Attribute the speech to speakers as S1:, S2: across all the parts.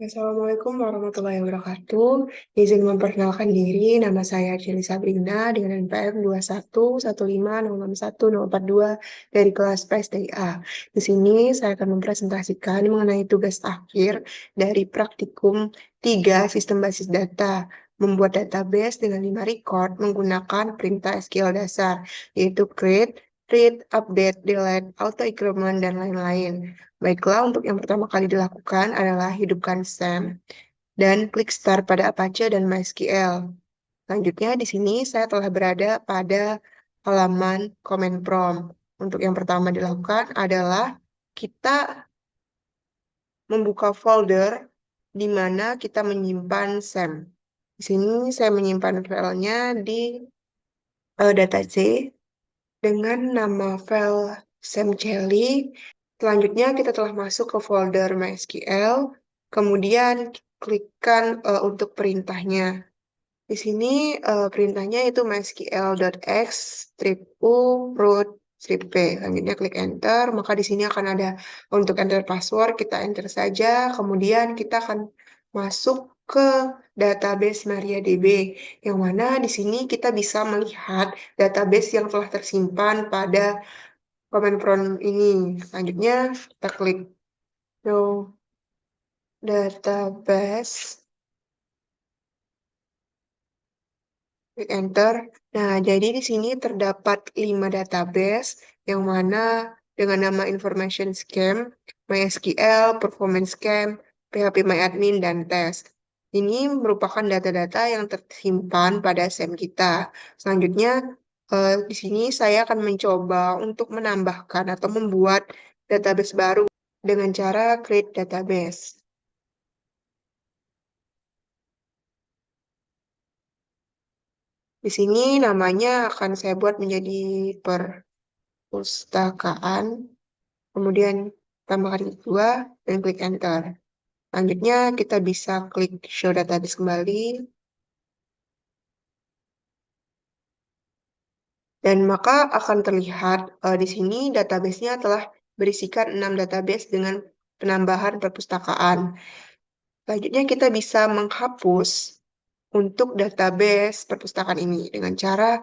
S1: Assalamualaikum warahmatullahi wabarakatuh. Izin memperkenalkan diri, nama saya Celi Sabrina dengan NPM 211506142 dari kelas PSDA. Di sini saya akan mempresentasikan mengenai tugas akhir dari praktikum 3 sistem basis data, membuat database dengan 5 record menggunakan perintah SQL dasar, yaitu create, read, update, delete, auto increment, dan lain-lain. Baiklah, untuk yang pertama kali dilakukan adalah hidupkan SAM dan klik Start pada Apache dan MySQL. Selanjutnya, di sini saya telah berada pada halaman command prompt. Untuk yang pertama dilakukan adalah kita membuka folder di mana kita menyimpan SAM. Di sini saya menyimpan filenya di data C dengan nama file samchelly. Selanjutnya kita telah masuk ke folder MySQL, kemudian klikkan untuk perintahnya. Di sini perintahnya itu mysql.x strip u root strip p. Selanjutnya klik enter, maka di sini akan ada untuk enter password, kita enter saja, kemudian kita akan masuk ke database MariaDB, yang mana di sini kita bisa melihat database yang telah tersimpan pada command prompt ini. Selanjutnya kita klik Show Database, klik Enter. Nah, jadi di sini terdapat 5 database yang mana dengan nama Information Scheme, MySQL, Performance Scheme, PHPMyAdmin, dan Test. Ini merupakan data-data yang tersimpan pada SAM kita. Selanjutnya, di sini saya akan mencoba untuk menambahkan atau membuat database baru dengan cara create database. Di sini namanya akan saya buat menjadi perpustakaan, kemudian tambahkan kedua, dan klik enter. Selanjutnya kita bisa klik show database kembali, dan maka akan terlihat di sini database-nya telah berisikan 6 database dengan penambahan perpustakaan. Selanjutnya kita bisa menghapus untuk database perpustakaan ini dengan cara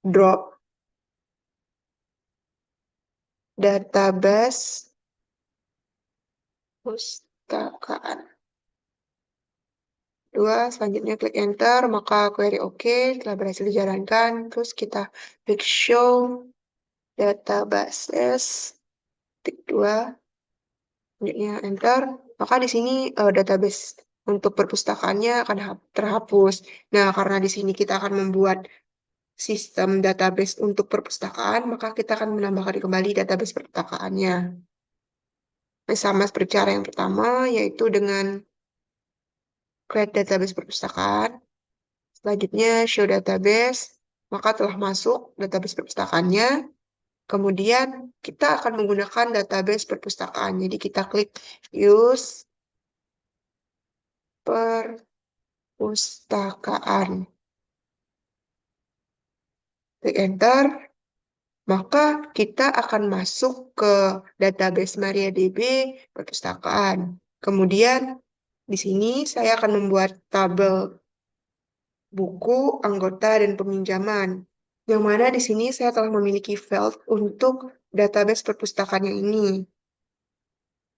S1: drop database pustakaan. Selanjutnya klik enter, maka query OK telah berhasil dijalankan. Terus kita klik show databases, tik 2, selanjutnya enter. Maka di sini database untuk perpustakaannya akan terhapus. Nah, karena di sini kita akan membuat sistem database untuk perpustakaan, maka kita akan menambahkan kembali database perpustakaannya. Sama seperti cara yang pertama, yaitu dengan create database perpustakaan. Selanjutnya show database, maka telah masuk database perpustakaannya. Kemudian kita akan menggunakan database perpustakaan. Jadi kita klik use perpustakaan. Klik enter, maka kita akan masuk ke database MariaDB perpustakaan. Kemudian di sini saya akan membuat tabel buku, anggota, dan peminjaman. Yang mana di sini saya telah memiliki field untuk database perpustakaan yang ini.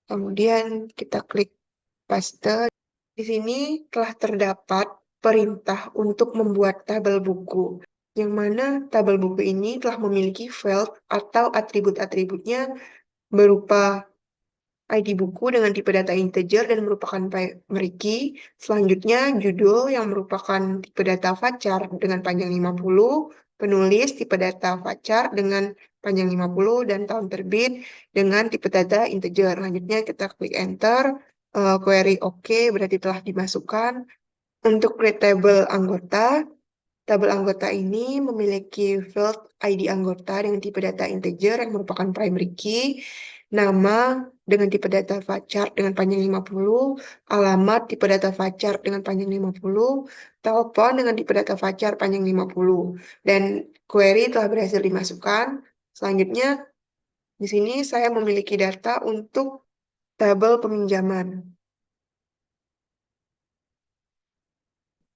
S1: Kemudian kita klik paste. Di sini telah terdapat perintah untuk membuat tabel buku. Yang mana tabel buku ini telah memiliki field atau atribut-atributnya berupa ID buku dengan tipe data integer dan merupakan primary key. Selanjutnya, judul yang merupakan tipe data varchar dengan panjang 50, penulis tipe data varchar dengan panjang 50, dan tahun terbit dengan tipe data integer. Selanjutnya, kita klik enter, query OK berarti telah dimasukkan. Untuk create table anggota, tabel anggota ini memiliki field ID anggota dengan tipe data integer yang merupakan primary key, nama dengan tipe data varchar dengan panjang 50, alamat tipe data varchar dengan panjang 50, telepon dengan tipe data varchar panjang 50, dan query telah berhasil dimasukkan. Selanjutnya, di sini saya memiliki data untuk Tabel peminjaman.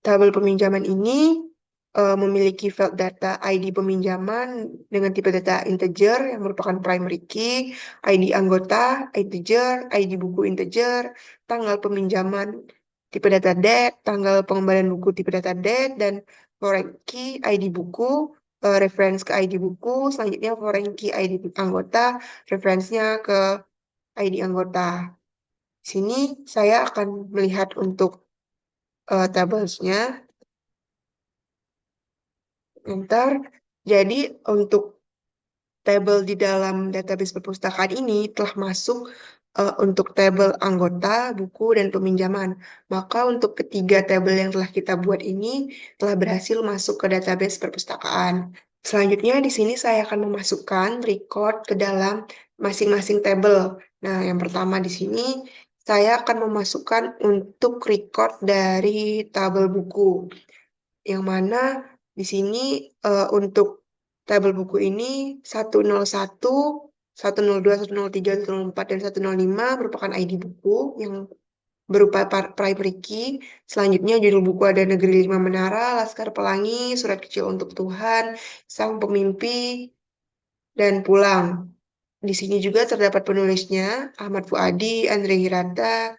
S1: Tabel peminjaman ini memiliki field data ID peminjaman dengan tipe data integer yang merupakan primary key, ID anggota integer, ID buku integer, tanggal peminjaman tipe data date, tanggal pengembalian buku tipe data date, dan foreign key ID buku, reference ke ID buku, selanjutnya foreign key ID anggota, referensinya ke ID anggota. Di sini saya akan melihat untuk tablesnya. Enter. Jadi untuk tabel di dalam database perpustakaan ini telah masuk untuk tabel anggota, buku, dan peminjaman. Maka untuk ketiga tabel yang telah kita buat ini telah berhasil masuk ke database perpustakaan. Selanjutnya di sini saya akan memasukkan record ke dalam masing-masing tabel. Nah, yang pertama di sini saya akan memasukkan untuk record dari tabel buku, yang mana di sini untuk tabel buku ini 101, 102, 103, 104, dan 105 merupakan ID buku yang berupa primary key. Selanjutnya judul buku ada Negeri Lima Menara, Laskar Pelangi, Surat Kecil untuk Tuhan, Sang Pemimpi, dan Pulang. Di sini juga terdapat penulisnya Ahmad Fuadi, Andre Hirata,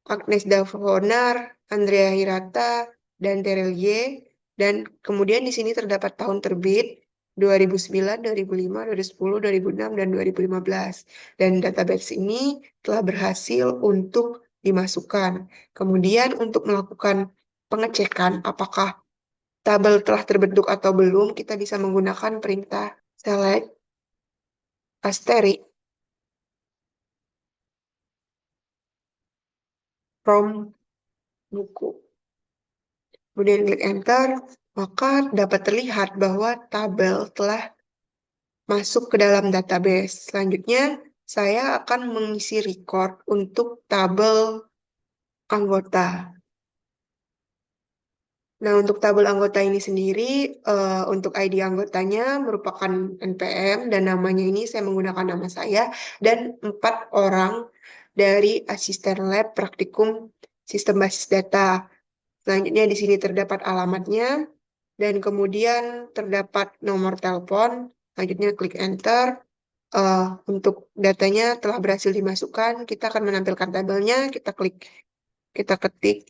S1: Agnes Davonar, Andrea Hirata, dan Terelie. Dan kemudian di sini terdapat tahun terbit 2009, 2005, 2010, 2006, dan 2015. Dan database ini telah berhasil untuk dimasukkan. Kemudian untuk melakukan pengecekan apakah tabel telah terbentuk atau belum, kita bisa menggunakan perintah select asterisk from buku. Kemudian klik enter, maka dapat terlihat bahwa tabel telah masuk ke dalam database. Selanjutnya, saya akan mengisi record untuk tabel anggota. Nah, untuk tabel anggota ini sendiri, untuk ID anggotanya merupakan NPM, dan namanya ini saya menggunakan nama saya, dan 4 orang dari asisten lab praktikum sistem basis data. Selanjutnya di sini terdapat alamatnya, dan kemudian terdapat nomor telepon. Selanjutnya klik enter. Untuk datanya telah berhasil dimasukkan, kita akan menampilkan tabelnya. Kita ketik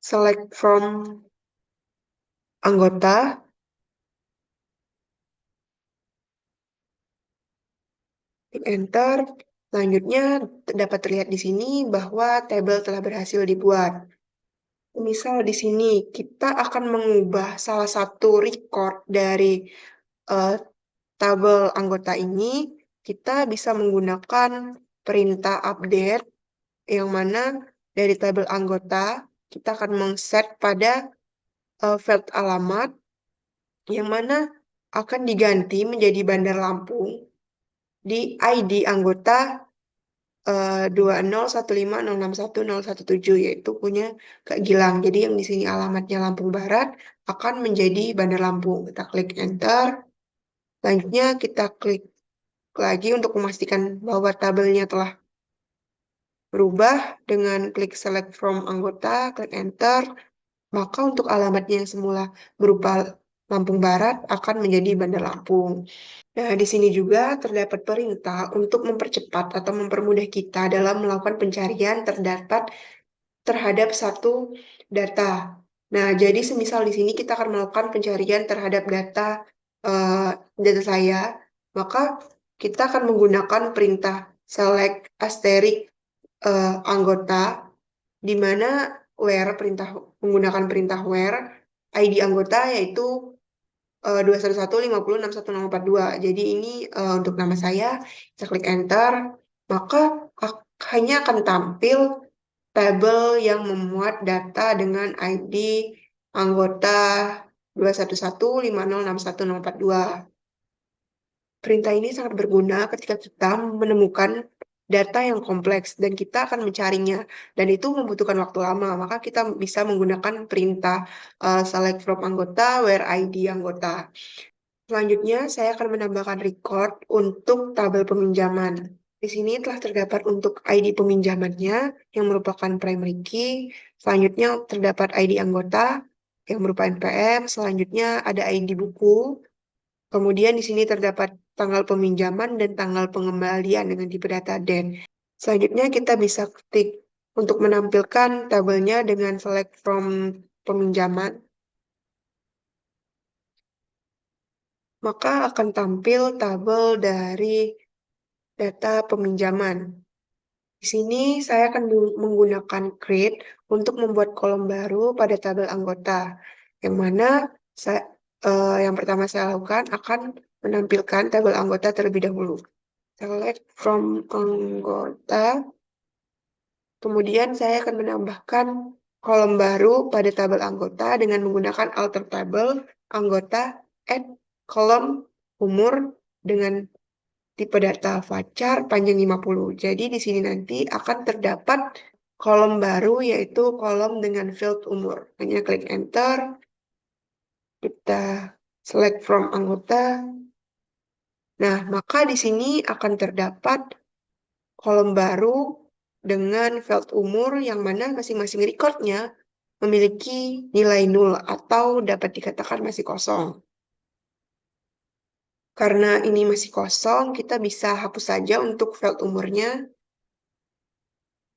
S1: select from anggota, klik enter. Selanjutnya dapat terlihat di sini bahwa tabel telah berhasil dibuat. Misal di sini kita akan mengubah salah satu record dari eh, tabel anggota ini, kita bisa menggunakan perintah update, yang mana dari tabel anggota kita akan mengset pada field alamat, yang mana akan diganti menjadi Bandar Lampung di ID anggota 2015061017, yaitu punya Kak Gilang. Jadi yang di sini alamatnya Lampung Barat akan menjadi Bandar Lampung. Kita klik enter. Selanjutnya kita klik lagi untuk memastikan bahwa tabelnya telah berubah dengan klik select from anggota, klik enter. Maka untuk alamatnya yang semula berupa Lampung Barat akan menjadi Bandar Lampung. Nah, di sini juga terdapat perintah untuk mempercepat atau mempermudah kita dalam melakukan pencarian terhadap satu data. Nah, jadi semisal di sini kita akan melakukan pencarian terhadap eh, data saya, maka kita akan menggunakan perintah select asterisk anggota, di mana menggunakan perintah where ID anggota yaitu 21150614042. Jadi ini untuk nama saya, saya klik enter, maka hanya akan tampil tabel yang memuat data dengan ID anggota 21150614042. Perintah ini sangat berguna ketika kita menemukan data yang kompleks dan kita akan mencarinya, dan itu membutuhkan waktu lama. Maka kita bisa menggunakan perintah select from anggota where ID anggota. Selanjutnya, saya akan menambahkan record untuk tabel peminjaman. Di sini telah terdapat untuk ID peminjamannya yang merupakan primary key. Selanjutnya terdapat ID anggota yang merupakan PM. Selanjutnya ada ID buku. Kemudian di sini terdapat tanggal peminjaman dan tanggal pengembalian dengan tipe data DEN. Selanjutnya kita bisa ketik untuk menampilkan tabelnya dengan select from peminjaman, maka akan tampil tabel dari data peminjaman. Di sini saya akan menggunakan create untuk membuat kolom baru pada tabel anggota, yang mana yang pertama saya lakukan akan menampilkan tabel anggota terlebih dahulu. Select from anggota, kemudian saya akan menambahkan kolom baru pada tabel anggota dengan menggunakan alter table anggota add kolom umur dengan tipe data varchar panjang 50. Jadi di sini nanti akan terdapat kolom baru yaitu kolom dengan field umur. Hanya klik enter, kita select from anggota. Nah, maka di sini akan terdapat kolom baru dengan field umur yang mana masing-masing recordnya memiliki nilai 0 atau dapat dikatakan masih kosong. Karena ini masih kosong, kita bisa hapus saja untuk field umurnya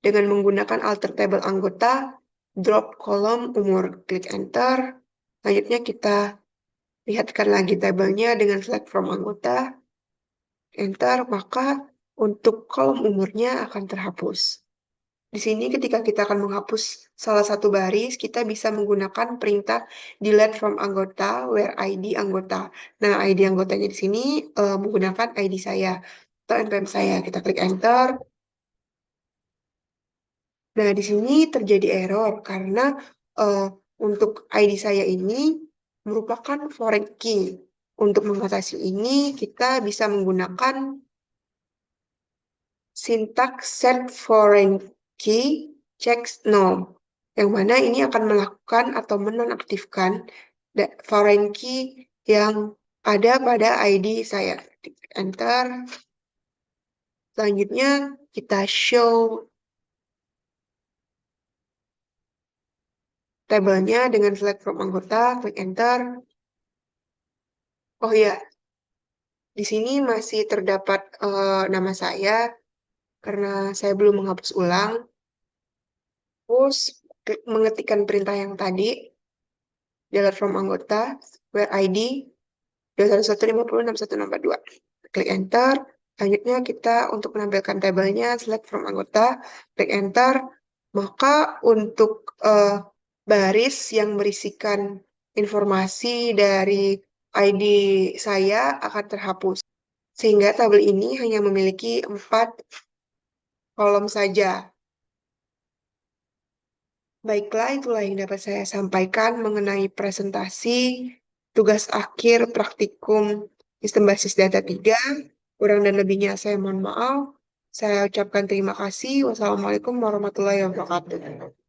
S1: dengan menggunakan alter table anggota, drop kolom umur, klik enter. Selanjutnya kita lihatkan lagi tabelnya dengan select from anggota, enter, maka untuk kolom umurnya akan terhapus. Di sini ketika kita akan menghapus salah satu baris, kita bisa menggunakan perintah delete from anggota where ID anggota. Nah, ID anggotanya di sini menggunakan ID saya atau npm saya. Kita klik enter. Nah, di sini terjadi error karena eh, untuk ID saya ini merupakan foreign key. Untuk mengatasi ini, kita bisa menggunakan sintak set foreign key checks no, yang mana ini akan melakukan atau menonaktifkan foreign key yang ada pada ID saya. Enter. Selanjutnya, kita show tabelnya dengan select from anggota, klik enter. Oh ya, di sini masih terdapat nama saya karena saya belum menghapus ulang. Terus mengetikkan perintah yang tadi, delete from anggota, where ID 211506162. Klik enter. Selanjutnya kita untuk menampilkan tabelnya, select from anggota, klik enter. Maka untuk baris yang berisikan informasi dari ID saya akan terhapus. Sehingga tabel ini hanya memiliki 4 kolom saja. Baiklah, itulah yang dapat saya sampaikan mengenai presentasi tugas akhir praktikum sistem basis data 3. Kurang dan lebihnya saya mohon maaf. Saya ucapkan terima kasih. Wassalamualaikum warahmatullahi wabarakatuh.